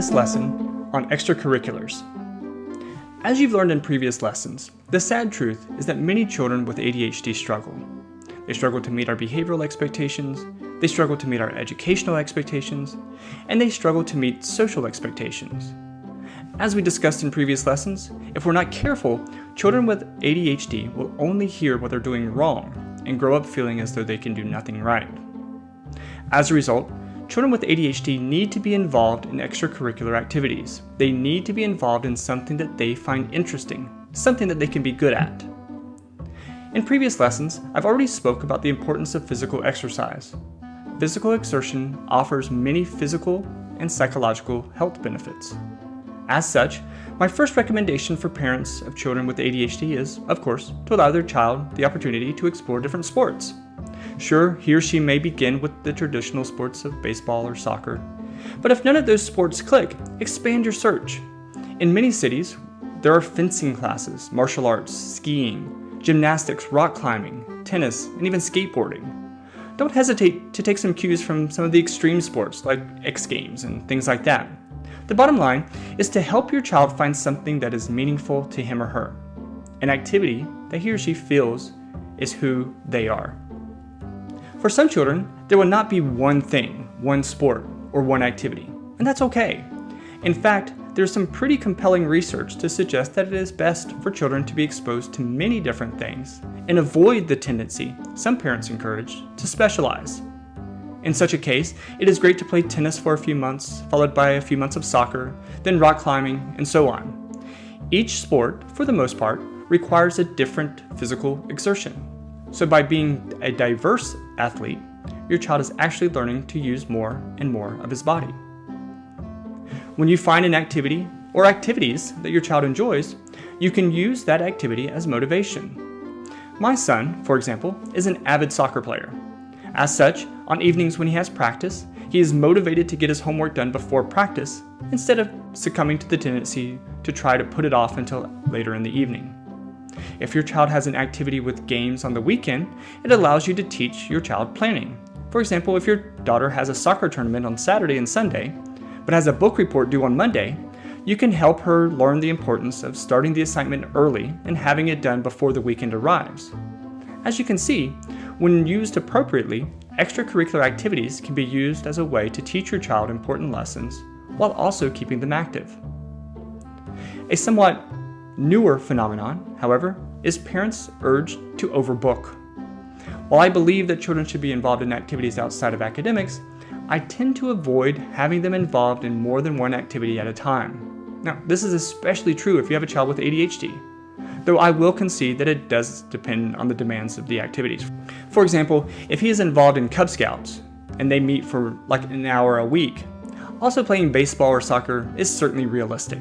this lesson on extracurriculars. As you've learned in previous lessons, the sad truth is that many children with ADHD struggle. They struggle to meet our behavioral expectations, they struggle to meet our educational expectations, and they struggle to meet social expectations. As we discussed in previous lessons, if we're not careful, children with ADHD will only hear what they're doing wrong and grow up feeling as though they can do nothing right. As a result, children with ADHD need to be involved in extracurricular activities. They need to be involved in something that they find interesting, something that they can be good at. In previous lessons, I've already spoke about the importance of physical exercise. Physical exertion offers many physical and psychological health benefits. As such, my first recommendation for parents of children with ADHD is, of course, to allow their child the opportunity to explore different sports. Sure, he or she may begin with the traditional sports of baseball or soccer, but if none of those sports click, expand your search. In many cities, there are fencing classes, martial arts, skiing, gymnastics, rock climbing, tennis, and even skateboarding. Don't hesitate to take some cues from some of the extreme sports like X Games and things like that. The bottom line is to help your child find something that is meaningful to him or her, an activity that he or she feels is who they are. For some children, there will not be one thing, one sport, or one activity, and that's okay. In fact, there's some pretty compelling research to suggest that it is best for children to be exposed to many different things and avoid the tendency some parents encourage to specialize. In such a case, it is great to play tennis for a few months, followed by a few months of soccer, then rock climbing, and so on. Each sport, for the most part, requires a different physical exertion. So by being a diverse athlete, your child is actually learning to use more and more of his body. When you find an activity or activities that your child enjoys, you can use that activity as motivation. My son, for example, is an avid soccer player. As such, on evenings when he has practice, he is motivated to get his homework done before practice instead of succumbing to the tendency to try to put it off until later in the evening. If your child has an activity with games on the weekend, it allows you to teach your child planning. For example, if your daughter has a soccer tournament on Saturday and Sunday, but has a book report due on Monday, you can help her learn the importance of starting the assignment early and having it done before the weekend arrives. As you can see, when used appropriately, extracurricular activities can be used as a way to teach your child important lessons while also keeping them active. A somewhat newer phenomenon, however, is parents urged to overbook. While I believe that children should be involved in activities outside of academics, I tend to avoid having them involved in more than one activity at a time. Now, this is especially true if you have a child with ADHD, though I will concede that it does depend on the demands of the activities. For example, if he is involved in Cub Scouts and they meet for like an hour a week, also playing baseball or soccer is certainly realistic.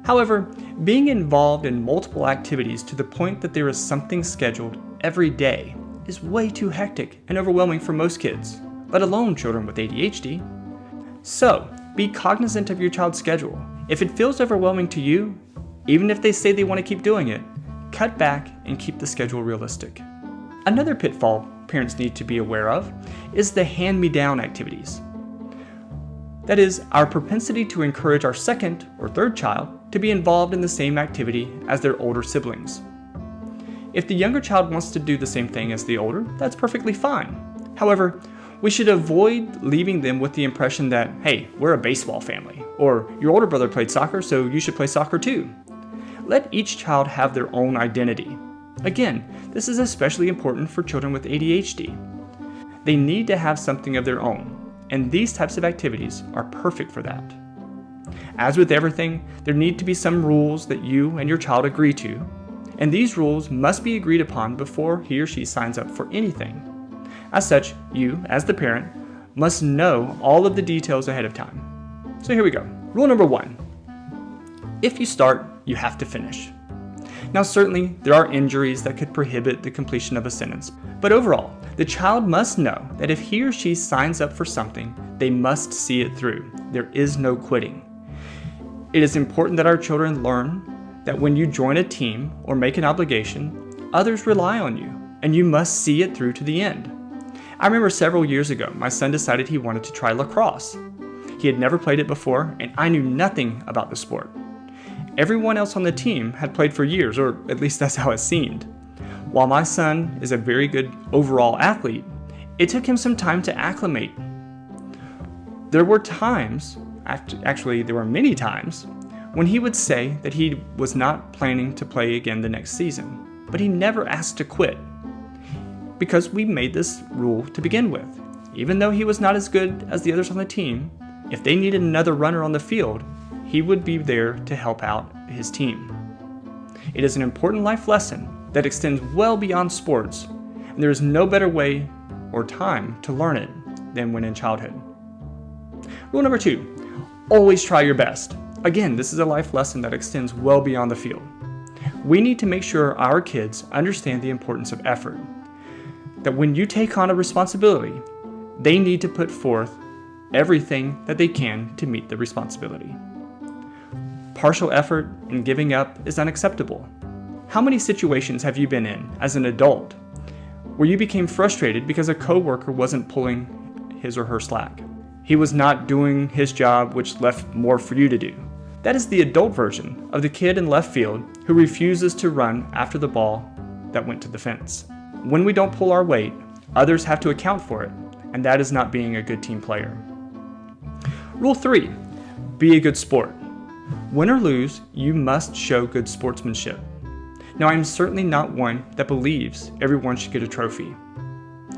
However, being involved in multiple activities to the point that there is something scheduled every day is way too hectic and overwhelming for most kids, let alone children with ADHD. So, be cognizant of your child's schedule. If it feels overwhelming to you, even if they say they want to keep doing it, cut back and keep the schedule realistic. Another pitfall parents need to be aware of is the hand-me-down activities. That is, our propensity to encourage our second or third child to be involved in the same activity as their older siblings. If the younger child wants to do the same thing as the older, that's perfectly fine. However, we should avoid leaving them with the impression that, hey, we're a baseball family, or your older brother played soccer, so you should play soccer too. Let each child have their own identity. Again, this is especially important for children with ADHD. They need to have something of their own, and these types of activities are perfect for that. As with everything, there need to be some rules that you and your child agree to, and these rules must be agreed upon before he or she signs up for anything. As such, you, as the parent, must know all of the details ahead of time. So here we go. Rule number 1. If you start, you have to finish. Now certainly, there are injuries that could prohibit the completion of a sentence, but overall, the child must know that if he or she signs up for something, they must see it through. There is no quitting. It is important that our children learn that when you join a team or make an obligation, others rely on you, and you must see it through to the end. I remember several years ago, my son decided he wanted to try lacrosse. He had never played it before, and I knew nothing about the sport. Everyone else on the team had played for years, or at least that's how it seemed. While my son is a very good overall athlete, it took him some time to acclimate. There were times, actually there were many times, when he would say that he was not planning to play again the next season, but he never asked to quit, because we made this rule to begin with. Even though he was not as good as the others on the team, if they needed another runner on the field, he would be there to help out his team. It is an important life lesson that extends well beyond sports, and there is no better way or time to learn it than when in childhood. Rule number 2, always try your best. Again, this is a life lesson that extends well beyond the field. We need to make sure our kids understand the importance of effort. That when you take on a responsibility, they need to put forth everything that they can to meet the responsibility. Partial effort and giving up is unacceptable. How many situations have you been in as an adult where you became frustrated because a coworker wasn't pulling his or her slack? He was not doing his job, which left more for you to do. That is the adult version of the kid in left field who refuses to run after the ball that went to the fence. When we don't pull our weight, others have to account for it, and that is not being a good team player. Rule 3, be a good sport. Win or lose, you must show good sportsmanship. Now, I'm certainly not one that believes everyone should get a trophy.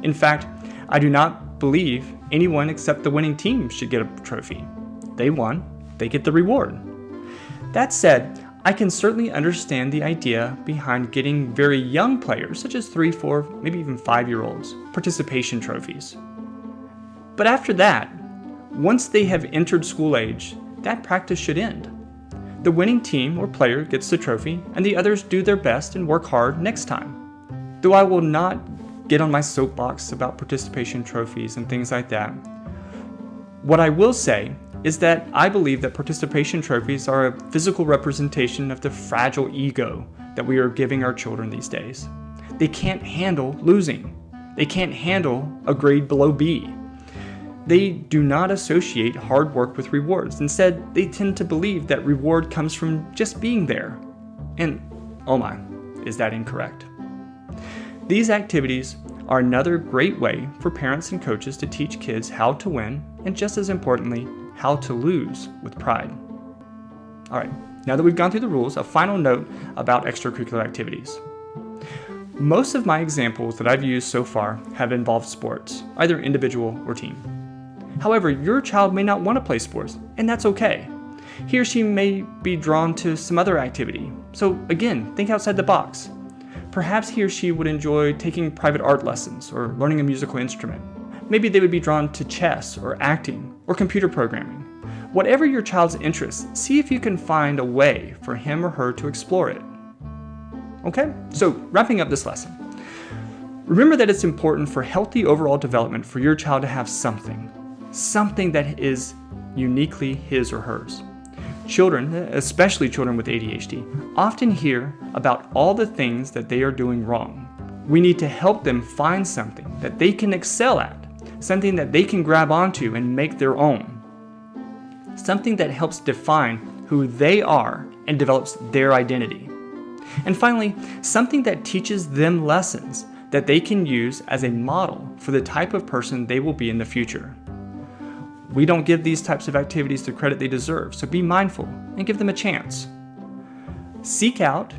In fact, I do not believe anyone except the winning team should get a trophy. They won, they get the reward. That said, I can certainly understand the idea behind getting very young players, such as 3, 4, maybe even 5-year-olds, participation trophies. But after that, once they have entered school age, that practice should end. The winning team or player gets the trophy, and the others do their best and work hard next time. Though I will not get on my soapbox about participation trophies and things like that, what I will say is that I believe that participation trophies are a physical representation of the fragile ego that we are giving our children these days. They can't handle losing. They can't handle a grade below B. They do not associate hard work with rewards. Instead, they tend to believe that reward comes from just being there. And oh my, is that incorrect? These activities are another great way for parents and coaches to teach kids how to win, and just as importantly, how to lose with pride. All right, now that we've gone through the rules, a final note about extracurricular activities. Most of my examples that I've used so far have involved sports, either individual or team. However, your child may not want to play sports, and that's okay. He or she may be drawn to some other activity. So again, think outside the box. Perhaps he or she would enjoy taking private art lessons or learning a musical instrument. Maybe they would be drawn to chess or acting or computer programming. Whatever your child's interest, see if you can find a way for him or her to explore it. Okay, so wrapping up this lesson. Remember that it's important for healthy overall development for your child to have something that is uniquely his or hers. Children, especially children with ADHD, often hear about all the things that they are doing wrong. We need to help them find something that they can excel at, something that they can grab onto and make their own. Something that helps define who they are and develops their identity. And finally, something that teaches them lessons that they can use as a model for the type of person they will be in the future. We don't give these types of activities the credit they deserve, so be mindful and give them a chance. Seek out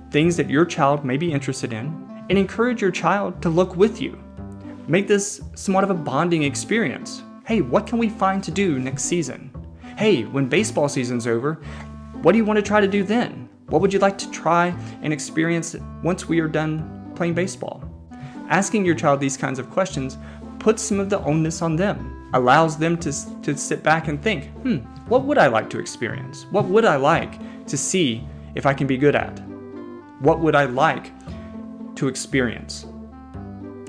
things that your child may be interested in and encourage your child to look with you. Make this somewhat of a bonding experience. Hey, what can we find to do next season? Hey, when baseball season's over, what do you want to try to do then? What would you like to try and experience once we are done playing baseball? Asking your child these kinds of questions puts some of the onus on them, allows them to sit back and think, what would I like to experience? What would I like to see if I can be good at? What would I like to experience?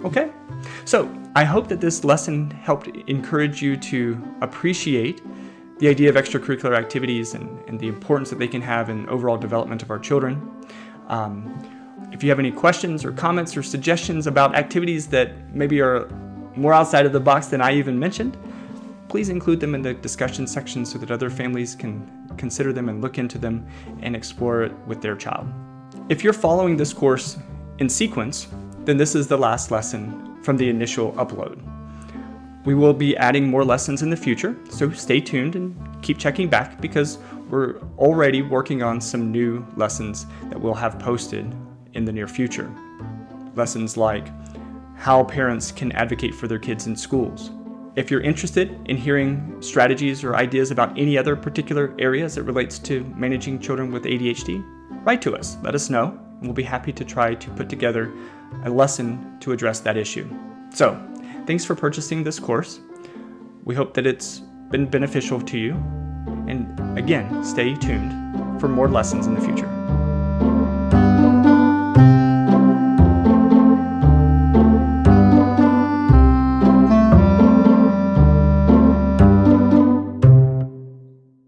Okay, so I hope that this lesson helped encourage you to appreciate the idea of extracurricular activities and the importance that they can have in overall development of our children. If you have any questions or comments or suggestions about activities that maybe are more outside of the box than I even mentioned, please include them in the discussion section so that other families can consider them and look into them and explore it with their child. If you're following this course in sequence, then this is the last lesson from the initial upload. We will be adding more lessons in the future, so stay tuned and keep checking back because we're already working on some new lessons that we'll have posted in the near future. Lessons like how parents can advocate for their kids in schools. If you're interested in hearing strategies or ideas about any other particular area as it relates to managing children with ADHD, write to us, let us know, and we'll be happy to try to put together a lesson to address that issue. So, thanks for purchasing this course. We hope that it's been beneficial to you. And again, stay tuned for more lessons in the future.